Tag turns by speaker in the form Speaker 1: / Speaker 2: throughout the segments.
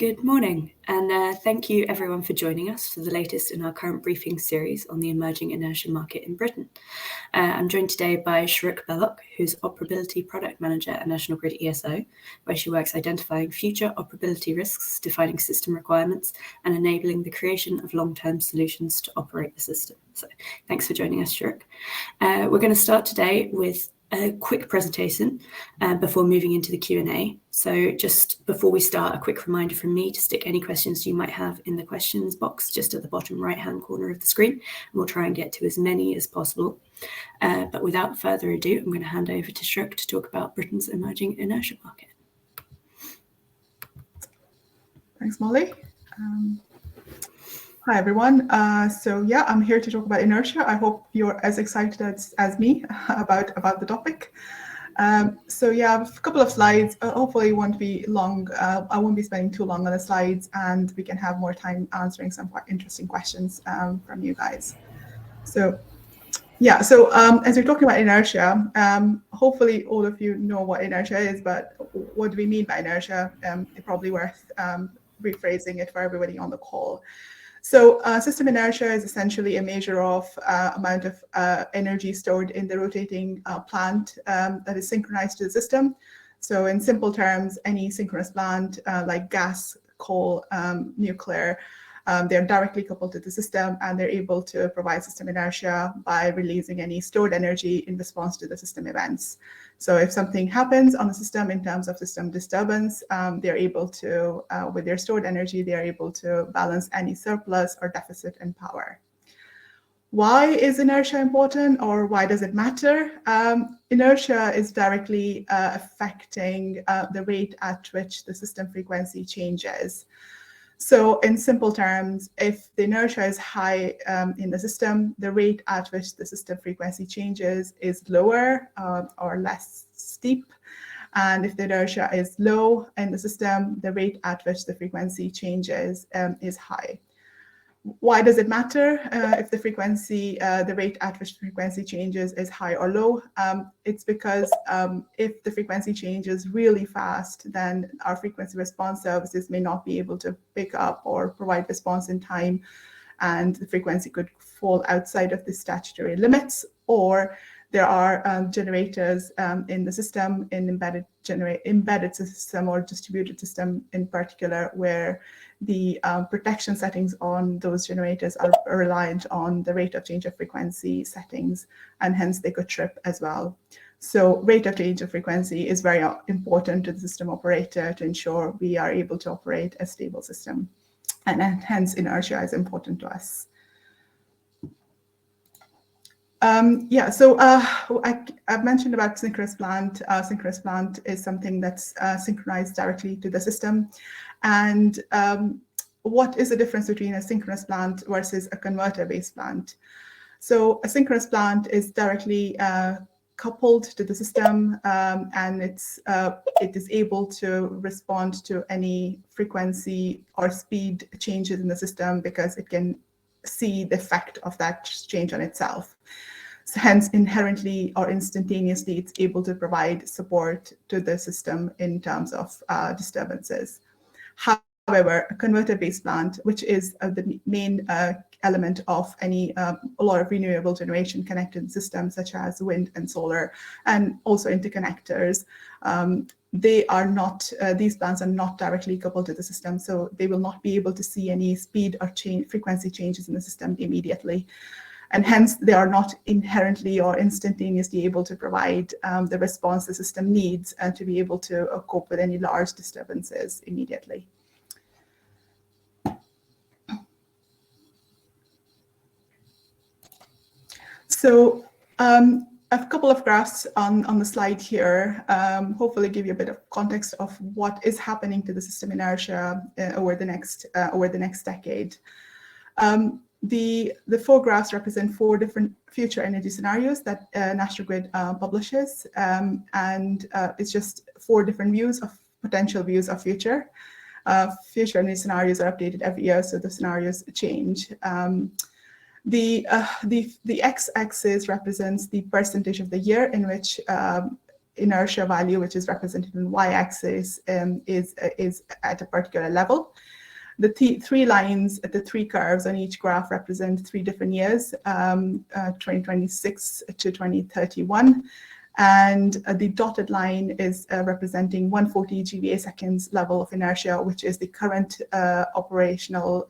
Speaker 1: Good morning, and thank you everyone for joining us for the latest in our Current Briefings series on the emerging inertia market in Britain. I'm joined today by Shruk Belloc, who's Operability Product Manager at National Grid ESO, where she works identifying future operability risks, defining system requirements, and enabling the creation of long-term solutions to operate the system. So thanks for joining us, Shruk. We're going to start today with a quick presentation before moving into the Q&A. So just before we start, a quick reminder from me to stick any questions you might have in the questions box just at the bottom right-hand corner of the screen, and we'll try and get to as many as possible. But without further ado, I'm going to hand over to Shruk to talk about Britain's emerging inertia market.
Speaker 2: Thanks, Molly. Hi, everyone. I'm here to talk about inertia. I hope you're as excited as me about the topic. I have a couple of slides. Hopefully it won't be long. I won't be spending too long on the slides, and we can have more time answering some quite interesting questions from you guys. As we're talking about inertia, hopefully all of you know what inertia is, but what do we mean by inertia? It's probably worth rephrasing it for everybody on the call. So system inertia is essentially a measure of amount of energy stored in the rotating plant that is synchronized to the system. So in simple terms, any synchronous plant like gas, coal, nuclear, they're directly coupled to the system, and they're able to provide system inertia by releasing any stored energy in response to the system events. So if something happens on the system in terms of system disturbance, they're able to, with their stored energy, they're able to balance any surplus or deficit in power. Why is inertia important, or why does it matter? Inertia is directly affecting the rate at which the system frequency changes. So in simple terms, if the inertia is high in the system, the rate at which the system frequency changes is lower or less steep. And if the inertia is low in the system, the rate at which the frequency changes is high. Why does it matter if the frequency, the rate at which frequency changes is high or low? It's because if the frequency changes really fast, then our frequency response services may not be able to pick up or provide response in time, and the frequency could fall outside of the statutory limits, or there are generators in the system, in embedded system or distributed system in particular, where the protection settings on those generators are reliant on the rate of change of frequency settings, and hence they could trip as well. So rate of change of frequency is very important to the system operator to ensure we are able to operate a stable system, and hence inertia is important to us. I've mentioned about synchronous plant. Synchronous plant is something that's synchronized directly to the system. And what is the difference between a synchronous plant versus a converter-based plant? So a synchronous plant is directly coupled to the system, and it is able to respond to any frequency or speed changes in the system because it can see the effect of that change on itself. So hence, inherently or instantaneously, it's able to provide support to the system in terms of disturbances. However, a converter-based plant, which is the main element of a lot of renewable generation connected systems, such as wind and solar, and also interconnectors, they are not; these plants are not directly coupled to the system, so they will not be able to see any speed or frequency changes in the system immediately. And hence, they are not inherently or instantaneously able to provide the response the system needs to be able to cope with any large disturbances immediately. So a couple of graphs on the slide here, hopefully give you a bit of context of what is happening to the system inertia over the next decade. The four graphs represent four different future energy scenarios that National Grid publishes, and it's just four different potential views of future. Future energy scenarios are updated every year, so the scenarios change. The x-axis represents the percentage of the year in which inertia value, which is represented in y-axis, is at a particular level. The three lines, the three curves on each graph represent 3 different years, 2026 to 2031. And the dotted line is representing 140 GVA seconds level of inertia, which is the current operational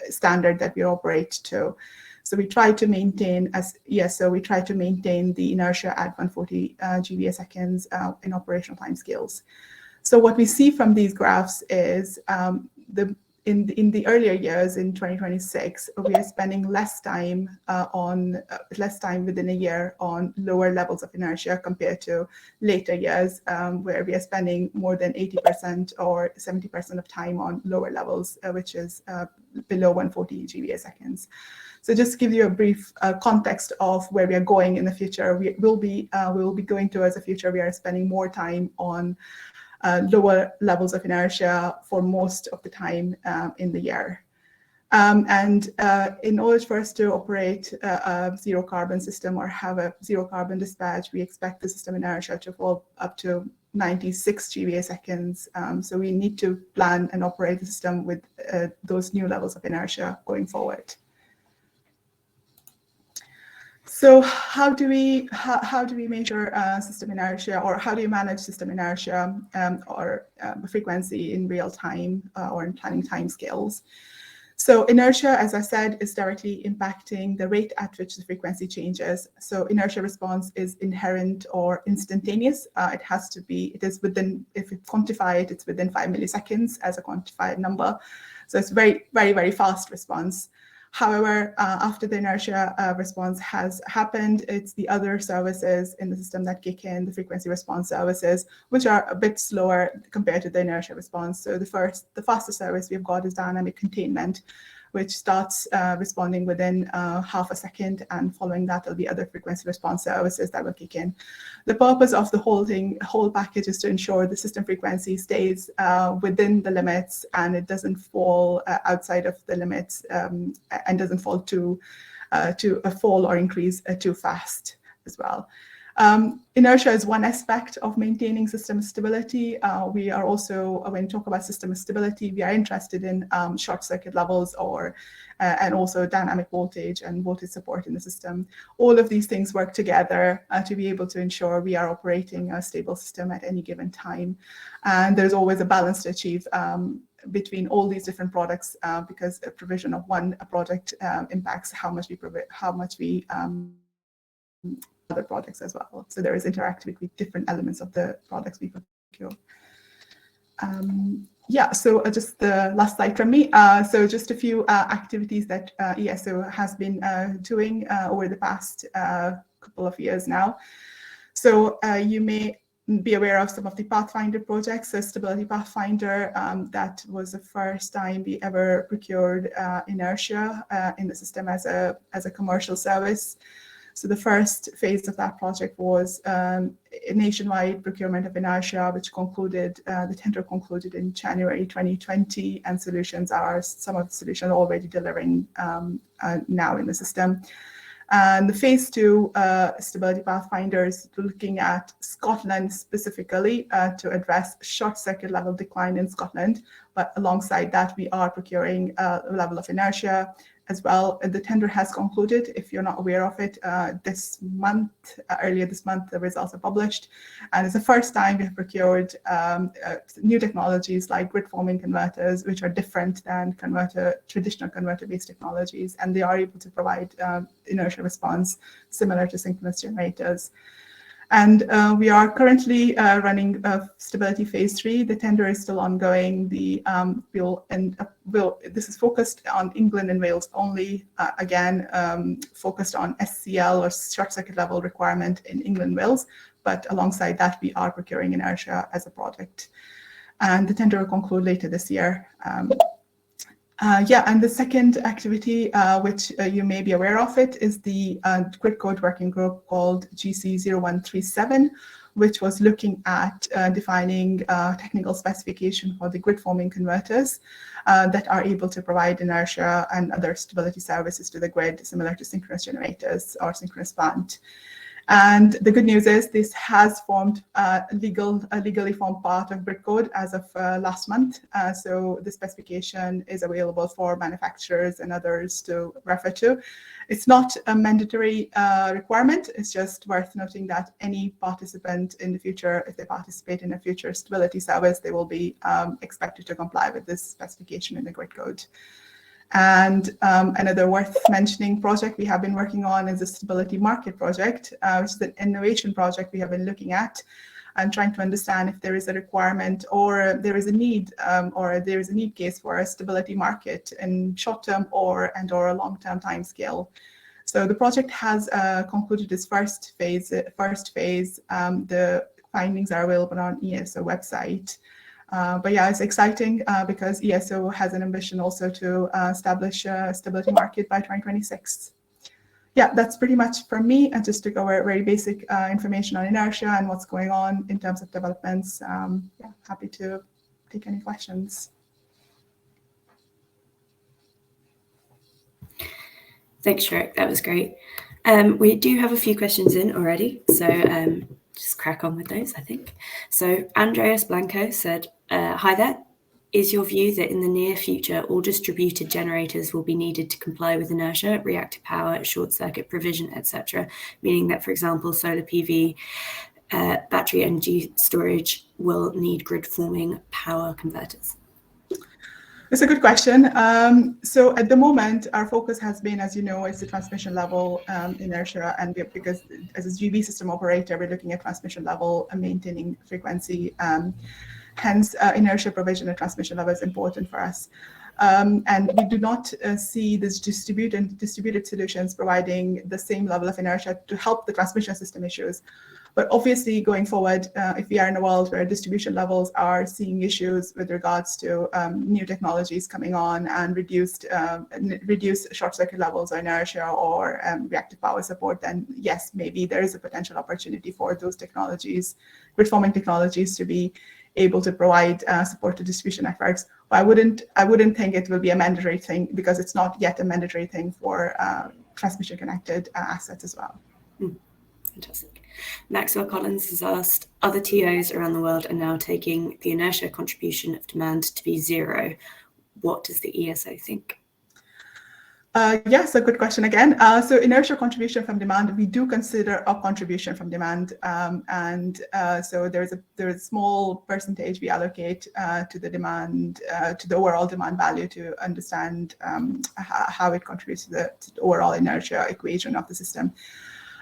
Speaker 2: standard that we operate to. So we try to maintain, we try to maintain the inertia at 140 GVA seconds in operational timescales. So what we see from these graphs is in the earlier years, in 2026, we are spending less time within a year on lower levels of inertia compared to later years, where we are spending more than 80% or 70% of time on lower levels, which is below 140 GVA seconds. So just to give you a brief context of where we are going in the future, we will be going towards a future we are spending more time on lower levels of inertia for most of the time in the year. And in order for us to operate a zero carbon system or have a zero carbon dispatch, we expect the system inertia to fall up to 96 GVA seconds. So we need to plan and operate the system with those new levels of inertia going forward. So how do we measure system inertia, or how do you manage system inertia or frequency in real time or in planning timescales? So inertia, as I said, is directly impacting the rate at which the frequency changes. So inertia response is inherent or instantaneous. It has to be, it is within, if we quantify it, it's within 5 milliseconds as a quantified number. So it's very, very, very fast response. However, after the inertia response has happened, it's the other services in the system that kick in, the frequency response services, which are a bit slower compared to the inertia response. So the fastest service we've got is dynamic containment, which starts responding within half a second, and following that there'll be other frequency response services that will kick in. The purpose of the whole package is to ensure the system frequency stays within the limits and it doesn't fall outside of the limits and doesn't fall to fall or increase too fast as well. Inertia is one aspect of maintaining system stability. We are also, when we talk about system stability, we are interested in short circuit levels and also dynamic voltage and voltage support in the system. All of these things work together to be able to ensure we are operating a stable system at any given time. And there's always a balance to achieve between all these different products because the provision of one product impacts how much we other products as well. So there is interactivity with different elements of the products we procure. Yeah, so just the last slide from me. So just a few activities that ESO has been doing over the past couple of years now. So you may be aware of some of the Pathfinder projects. So Stability Pathfinder, that was the first time we ever procured inertia in the system as a commercial service. So the first phase of that project was a nationwide procurement of inertia, which concluded, the tender concluded in January 2020, and some of the solutions are already delivering now in the system. And the phase 2 Stability Pathfinder is looking at Scotland specifically to address short circuit level decline in Scotland. But alongside that, we are procuring a level of inertia as well. The tender has concluded, if you're not aware of it, this month, earlier this month, the results are published. And it's the first time we have procured new technologies like grid forming converters, which are different than traditional converter-based technologies. And they are able to provide inertia response similar to synchronous generators. And we are currently running Stability Phase 3. The tender is still ongoing. This is focused on England and Wales only. Again, focused on SCL or short circuit level requirement in England and Wales. But alongside that, we are procuring inertia as a product. And the tender will conclude later this year. And the second activity, which you may be aware of it, is the grid code working group called GC0137, which was looking at defining technical specification for the grid forming converters that are able to provide inertia and other stability services to the grid, similar to synchronous generators or synchronous plant. And the good news is this has formed a legally formed part of Grid code as of last month. So the specification is available for manufacturers and others to refer to. It's not a mandatory requirement. It's just worth noting that any participant in the future, if they participate in a future stability service, they will be expected to comply with this specification in the Grid code. And another worth mentioning project we have been working on is the Stability Market project, which is an innovation project we have been looking at and trying to understand if there is a requirement or there is a need case for a stability market in short-term or a long-term timescale. So the project has concluded its first phase. The findings are available on ESO website. But yeah, it's exciting because ESO has an ambition also to establish a stability market by 2026. Yeah, that's pretty much for me. And just to cover very basic information on inertia and what's going on in terms of developments. Yeah, happy to take any questions.
Speaker 1: Thanks, Shrek. That was great. We do have a few questions in already, so just crack on with those, I think. So Andreas Blanco said, hi there. Is your view that in the near future, all distributed generators will be needed to comply with inertia, reactive power, short circuit provision, etc., meaning that, for example, solar PV, battery energy storage will need grid-forming power converters?
Speaker 2: It's a good question. So at the moment, our focus has been, as you know, it's the transmission level inertia, and because as a GB system operator, we're looking at transmission level and maintaining frequency. Hence, inertia provision at transmission level is important for us. And we do not see these distributed solutions providing the same level of inertia to help the transmission system issues. But obviously, going forward, if we are in a world where distribution levels are seeing issues with regards to new technologies coming on and reduced short circuit levels or inertia or reactive power support, then yes, maybe there is a potential opportunity for those technologies, grid-forming technologies, to be able to provide support to distribution networks. But I wouldn't think it will be a mandatory thing because it's not yet a mandatory thing for transmission connected assets as well.
Speaker 1: Fantastic. Maxwell Collins has asked, other TOs around the world are now taking the inertia contribution of demand to be zero. What does the ESO think?
Speaker 2: Yes, a good question again. So inertia contribution from demand, we do consider a contribution from demand. So there is a small percentage we allocate to the demand, to the overall demand value to understand how it contributes to the overall inertia equation of the system.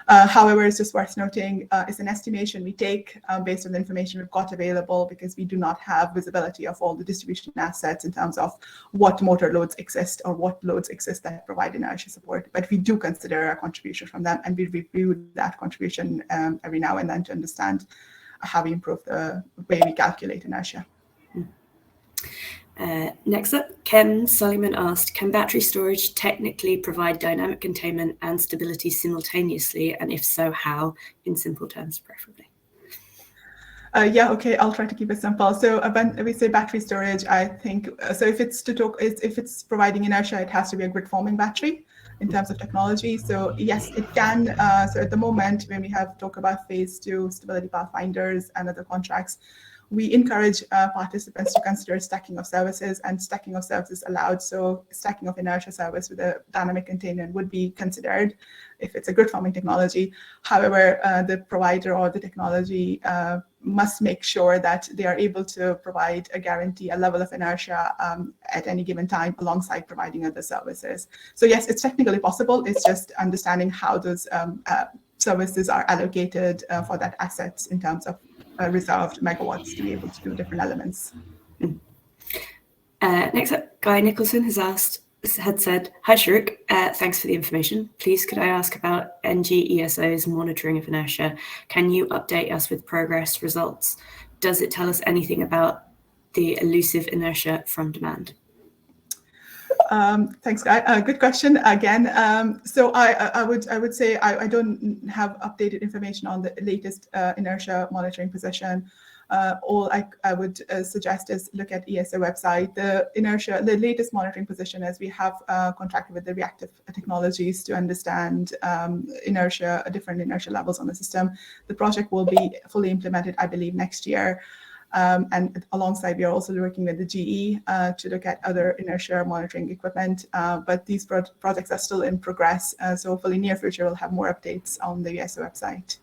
Speaker 2: However, it's just worth noting, it's an estimation we take based on the information we've got available because we do not have visibility of all the distribution assets in terms of what motor loads exist or what loads exist that provide inertia support. But we do consider a contribution from them, and we review that contribution every now and then to understand how we improve the way we calculate inertia.
Speaker 1: Next up, Ken Suleiman asked, can battery storage technically provide dynamic containment and stability simultaneously? And if so, how? In simple terms, preferably.
Speaker 2: Yeah, okay, I'll try to keep it simple. So when we say battery storage, I think, so if it's providing inertia, it has to be a grid-forming battery in terms of technology. So yes, it can. So at the moment, when we have talked about phase 2 stability pathfinders and other contracts, we encourage participants to consider stacking of services, and stacking of services allowed. So stacking of inertia service with a dynamic containment would be considered if it's a grid-forming technology. However, the provider or the technology must make sure that they are able to provide a level of inertia at any given time alongside providing other services. So yes, it's technically possible. It's just understanding how those services are allocated for that assets in terms of reserved megawatts to be able to do different elements.
Speaker 1: Next up, Guy Nicholson had said, hi Shruk, thanks for the information. Please could I ask about NG ESO's monitoring of inertia? Can you update us with progress results? Does it tell us anything about the elusive inertia from demand?
Speaker 2: Thanks, Guy. Good question again. So I would say I don't have updated information on the latest inertia monitoring position. all I would suggest is look at ESO website. The inertia, the latest monitoring position is we have contracted with the reactive technologies to understand inertia, different inertia levels on the system. The project will be fully implemented, I believe, next year. And alongside, we are also working with the GE to look at other inertia monitoring equipment. But these projects are still in progress. So hopefully near future, we'll have more updates on the ESO website.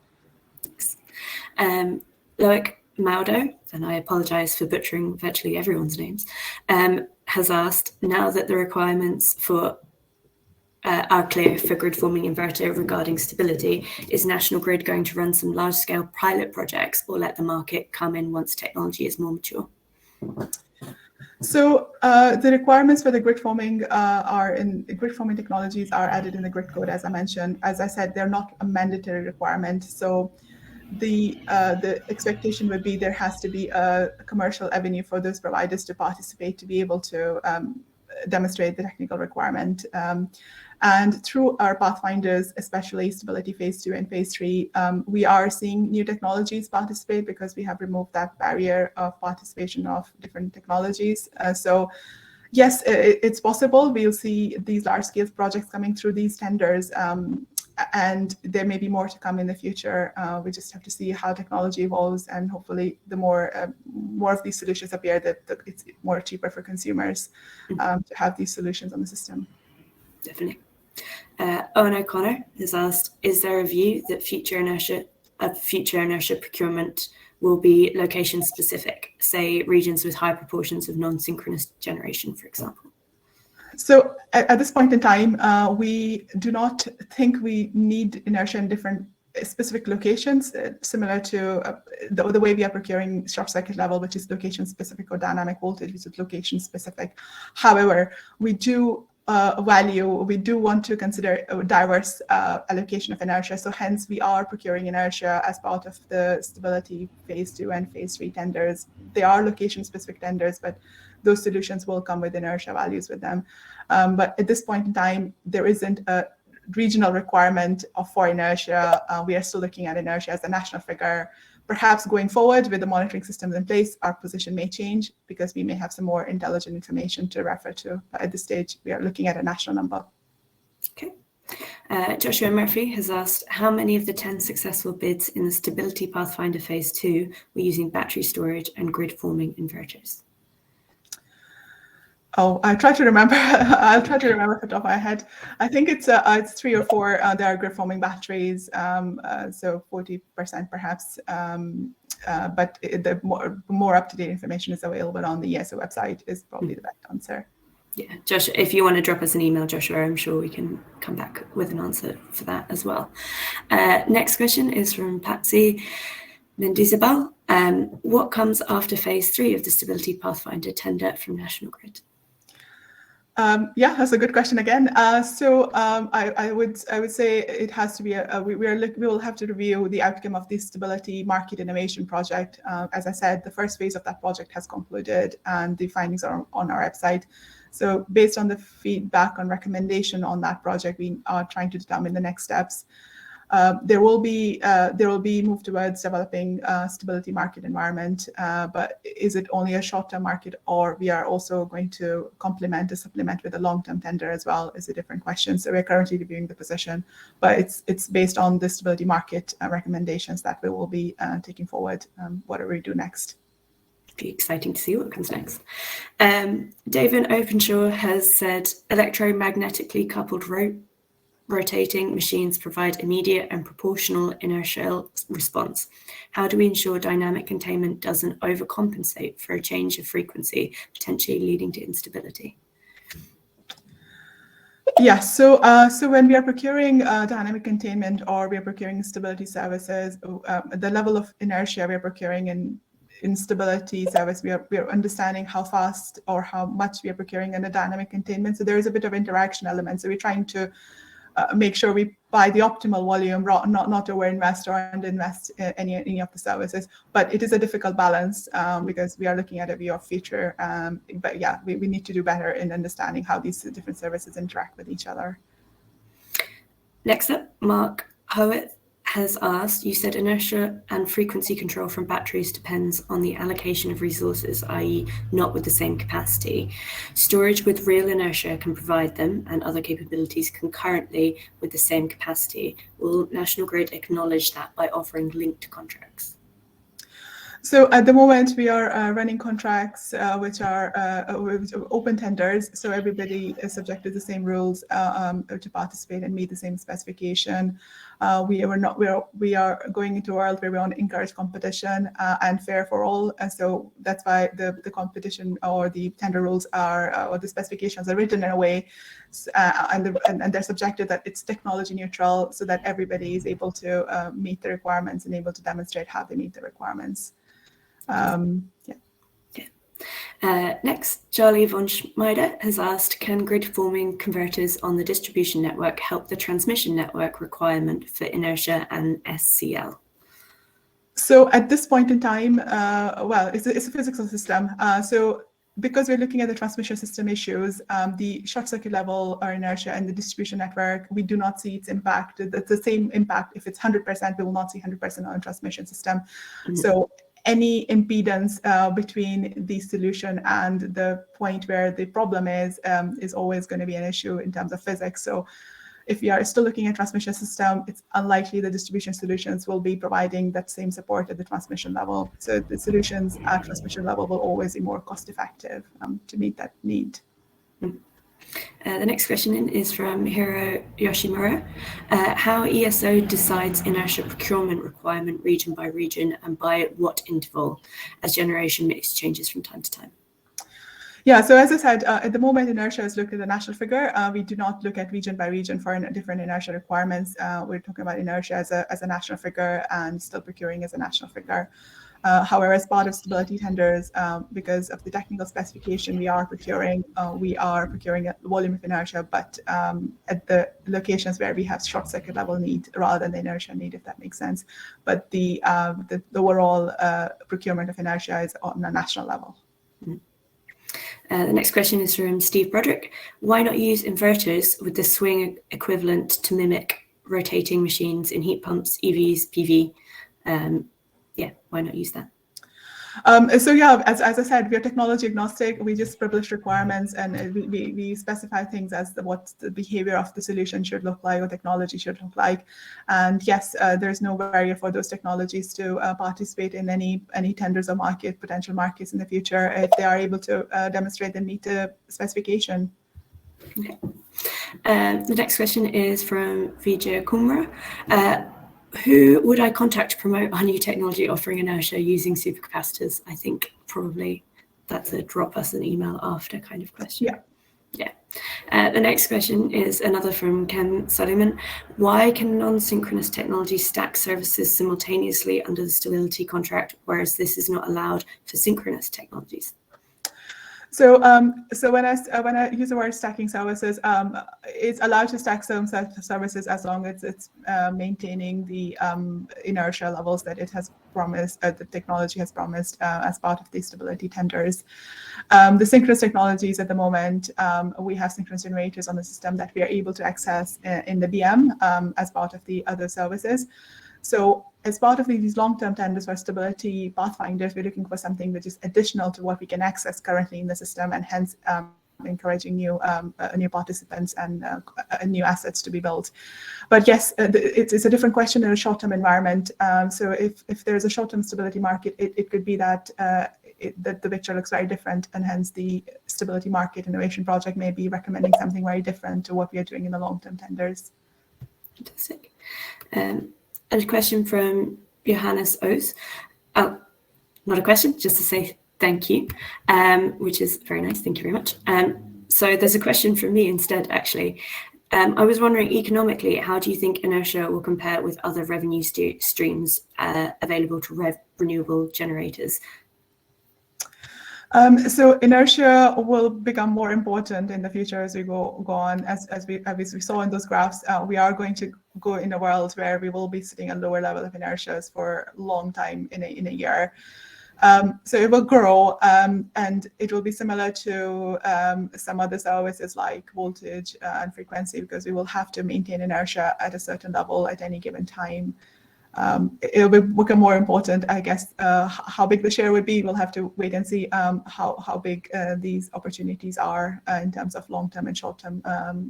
Speaker 1: Loic Maudo, and I apologise for butchering virtually everyone's names, has asked, now that the requirements for are clear for grid forming inverter regarding stability, is National Grid going to run some large-scale pilot projects or let the market come in once technology is more mature?
Speaker 2: So the requirements for the grid forming grid forming technologies are added in the grid code, as I mentioned. As I said, they're not a mandatory requirement. So the expectation would be there has to be a commercial avenue for those providers to participate to be able to demonstrate the technical requirement. And through our pathfinders, especially stability phase 2 and phase 3, we are seeing new technologies participate because we have removed that barrier of participation of different technologies. So yes, it's possible. We'll see these large-scale projects coming through these tenders, and there may be more to come in the future. We just have to see how technology evolves, and hopefully the more of these solutions appear, that it's more cheaper for consumers to have these solutions on the system.
Speaker 1: Definitely. Owen O'Connor has asked, is there a view that future inertia procurement will be location specific, say regions with high proportions of non-synchronous generation, for example? So
Speaker 2: at this point in time, we do not think we need inertia in different specific locations, similar to the way we are procuring short circuit level, which is location specific, or dynamic voltage, which is location specific. However, we do want to consider a diverse allocation of inertia. So hence we are procuring inertia as part of the stability phase 2 and phase 3 tenders. They are location specific tenders, but those solutions will come with inertia values with them. But at this point in time, there isn't a regional requirement for inertia. We are still looking at inertia as a national figure. Perhaps going forward with the monitoring systems in place, our position may change because we may have some more intelligent information to refer to. But at this stage, we are looking at a national number.
Speaker 1: Okay. Joshua Murphy has asked, how many of the 10 successful bids in the Stability Pathfinder Phase 2 were using battery storage and grid forming inverters?
Speaker 2: Oh, I'll try to remember off the top of my head. I think it's 3 or 4. There are grid forming batteries, so 40% perhaps. But the more up-to-date information is available on the ESO website is probably the best answer.
Speaker 1: Yeah, Josh, if you want to drop us an email, Joshua, I'm sure we can come back with an answer for that as well. Next question is from Patsy Mendizabal. What comes after phase 3 of the Stability Pathfinder tender from National Grid?
Speaker 2: Yeah, that's a good question again. So I would say it has to be we will have to review the outcome of the Stability Market Innovation Project. As I said, the first phase of that project has concluded, and the findings are on our website. So based on the feedback and recommendation on that project, we are trying to determine the next steps. There will be move towards developing a stability market environment, but is it only a short-term market, or we are also going to supplement with a long-term tender as well, is a different question. So we're currently reviewing the position, but it's based on the stability market recommendations that we will be taking forward, whatever we do next.
Speaker 1: Be exciting to see what comes next. David Openshaw has said, electromagnetically coupled rotating machines provide immediate and proportional inertial response. How do we ensure dynamic containment doesn't overcompensate for a change of frequency, potentially leading to instability?
Speaker 2: Yeah, so when we are procuring dynamic containment, or we are procuring stability services, the level of inertia we are procuring in stability service, we are understanding how fast or how much we are procuring in a dynamic containment. So there is a bit of interaction element. So we're trying to make sure we buy the optimal volume, not overinvest or underinvest any of the services. But it is a difficult balance because we are looking at a view of future. But yeah, we need to do better in understanding how these different services interact with each other.
Speaker 1: Next up, Mark Howitt has asked, you said inertia and frequency control from batteries depends on the allocation of resources, i.e. not with the same capacity. Storage with real inertia can provide them and other capabilities concurrently with the same capacity. Will National Grid acknowledge that by offering linked contracts?
Speaker 2: So at the moment, we are running contracts which are open tenders. So everybody is subject to the same rules to participate and meet the same specification. We are going into a world where we want to encourage competition and fair for all. And so that's why the competition or the tender rules are or the specifications are written in a way, and they're subjected that it's technology neutral, so that everybody is able to meet the requirements and able to demonstrate how they meet the requirements.
Speaker 1: Next, Charlie von Schmeider has asked, can grid-forming converters on the distribution network help the transmission network requirement for inertia and SCL?
Speaker 2: So at this point in time, well, it's a physical system. So because we're looking at the transmission system issues, the short circuit level or inertia and the distribution network, we do not see its impact. It's the same impact. If it's 100%, we will not see 100% on the transmission system. Mm-hmm. So any impedance between the solution and the point where the problem is always going to be an issue in terms of physics. So if we are still looking at transmission system, it's unlikely the distribution solutions will be providing that same support at the transmission level. So the solutions at transmission level will always be more cost effective to meet that need.
Speaker 1: The next question is from Hiro Yoshimura. How ESO decides inertia procurement requirement region by region and by what interval as generation mix changes from time to time?
Speaker 2: Yeah, so as I said, at the moment, inertia is looked at the national figure. We do not look at region by region for different inertia requirements. We're talking about inertia as a national figure and still procuring as a national figure. However, as part of stability tenders, because of the technical specification we are procuring a volume of inertia, but at the locations where we have short circuit level need rather than the inertia need, if that makes sense. But the overall procurement of inertia is on a national level.
Speaker 1: Mm-hmm. The next question is from Steve Broderick. Why not use inverters with the swing equivalent to mimic rotating machines in heat pumps, EVs, PV? Why not use that?
Speaker 2: So yeah, as I said, we are technology agnostic. We just publish requirements and we specify things as what the behavior of the solution should look like or technology should look like. And yes, there's no barrier for those technologies to participate in any tenders or potential markets in the future if they are able to demonstrate and meet the specification.
Speaker 1: Okay. The next question is from Vijay Kumra. Who would I contact to promote our new technology offering inertia using supercapacitors? I think probably that's a drop us an email after kind of question. Yeah. The next question is another from Ken Suleiman. Why can non-synchronous technology stack services simultaneously under the stability contract, whereas this is not allowed for synchronous technologies?
Speaker 2: So when I use the word stacking services, it's allowed to stack some services as long as it's maintaining the inertia levels that it has promised, the technology has promised as part of the stability tenders. The synchronous technologies at the moment, we have synchronous generators on the system that we are able to access in the BM as part of the other services. So as part of these long-term tenders for stability pathfinders, we're looking for something which is additional to what we can access currently in the system, and hence encouraging new participants and new assets to be built. But yes, it's a different question in a short-term environment. So if there's a short-term stability market, it could be that the picture looks very different, and hence the stability market innovation project may be recommending something very different to what we are doing in the long-term tenders.
Speaker 1: Fantastic. And a question from Johannes Oos. Oh, not a question, just to say thank you, which is very nice. Thank you very much. So there's a question from me instead, actually. I was wondering, economically, how do you think inertia will compare with other revenue streams available to renewable generators?
Speaker 2: So inertia will become more important in the future as we go on. As we saw in those graphs, we are going to go in a world where we will be sitting at lower level of inertias for a long time in a year. So it will grow, and it will be similar to some other services like voltage and frequency, because we will have to maintain inertia at a certain level at any given time. it'll become more important, I guess. How big the share would be, we'll have to wait and see how big these opportunities are in terms of long-term and short-term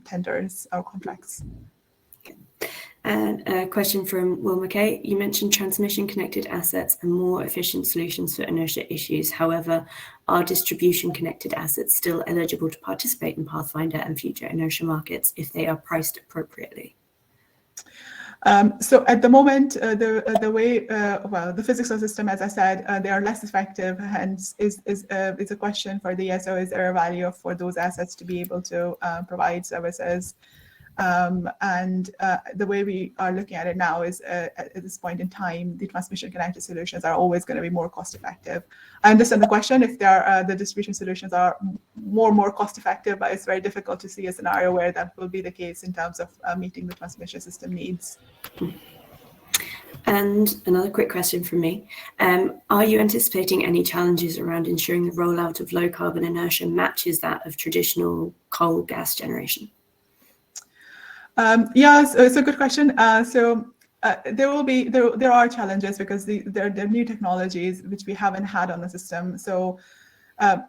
Speaker 2: tenders or contracts.
Speaker 1: And a question from Will McKay. You mentioned transmission-connected assets and more efficient solutions for inertia issues. However, are distribution-connected assets still eligible to participate in Pathfinder and future inertia markets if they are priced appropriately?
Speaker 2: So at the moment, the way, the physics of the system, as I said, they are less effective. Hence, it's a question for the ESO: is there a value for those assets to be able to provide services? And the way we are looking at it now is at this point in time, the transmission connected solutions are always going to be more cost effective. I understand the question if the distribution solutions are more cost effective, but it's very difficult to see a scenario where that will be the case in terms of meeting the transmission system needs.
Speaker 1: And another quick question from me. Are you anticipating any challenges around ensuring the rollout of low carbon inertia matches that of traditional coal gas generation?
Speaker 2: Yes, it's a good question. There are challenges because there are new technologies which we haven't had on the system. So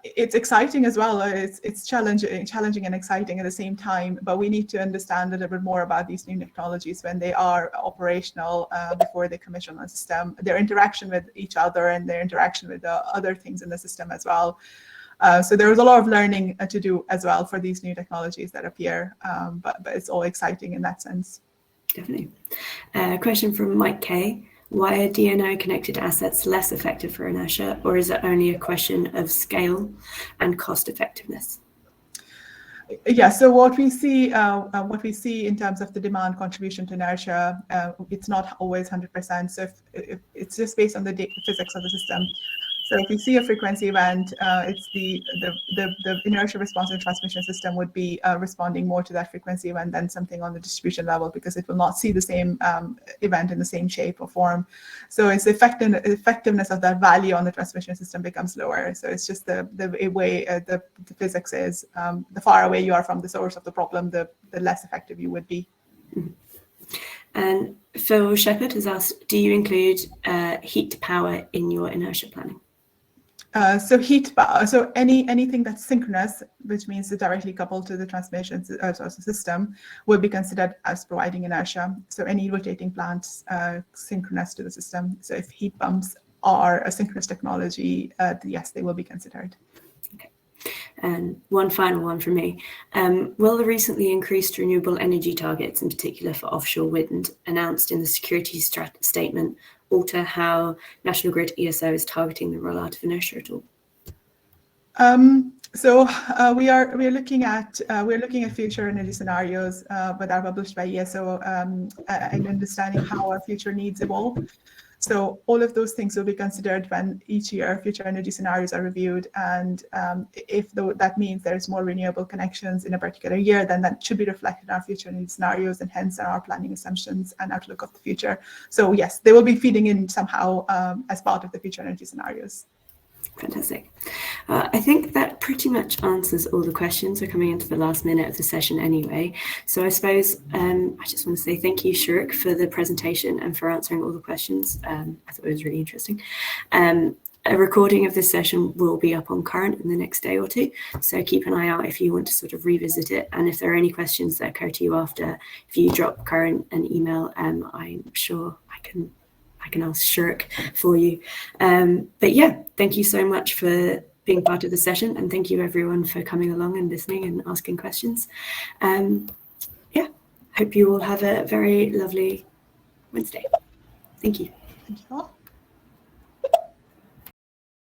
Speaker 2: it's exciting as well. It's challenging and exciting at the same time. But we need to understand a little bit more about these new technologies when they are operational before they commission the system. Their interaction with each other and their interaction with the other things in the system as well. So there is a lot of learning to do as well for these new technologies that appear, but it's all exciting in that sense.
Speaker 1: Definitely. Question from Mike K. Why are DNO connected assets less effective for inertia, or is it only a question of scale and cost effectiveness?
Speaker 2: Yeah, so what we see in terms of the demand contribution to inertia, it's not always 100%. So if it's just based on the physics of the system. So if we see a frequency event, it's the inertia response in the transmission system would be responding more to that frequency event than something on the distribution level, because it will not see the same event in the same shape or form. So its effectiveness of that value on the transmission system becomes lower. So it's just the way the physics is. The far away you are from the source of the problem, the less effective you would be.
Speaker 1: And Phil Shepherd has asked, do you include heat to power in your inertia planning?
Speaker 2: So heat power, so anything that's synchronous, which means directly coupled to the transmission system, will be considered as providing inertia. So any rotating plants synchronous to the system. So if heat pumps are a synchronous technology, yes, they will be considered.
Speaker 1: Okay. And one final one from me. Will the recently increased renewable energy targets, in particular for offshore wind, announced in the security statement, alter how National Grid ESO is targeting the rollout of inertia at all?
Speaker 2: We're looking at future energy scenarios that are published by ESO and understanding how our future needs evolve. So all of those things will be considered when each year future energy scenarios are reviewed, and if that means there's more renewable connections in a particular year, then that should be reflected in our future energy scenarios and hence in our planning assumptions and outlook of the future. So yes, they will be feeding in somehow as part of the future energy scenarios.
Speaker 1: Fantastic. I think that pretty much answers all the questions. We're coming into the last minute of the session anyway. So I suppose I just want to say thank you, Shuruk, for the presentation and for answering all the questions. I thought it was really interesting. A recording of this session will be up on Current in the next day or two. So keep an eye out if you want to sort of revisit it. And if there are any questions that occur to you after, if you drop Current an email, I'm sure I can ask Shuruk for you. But yeah, thank you so much for being part of the session, and thank you everyone for coming along and listening and asking questions. Yeah, hope you all have a very lovely Wednesday. Thank you.
Speaker 2: Thank you all.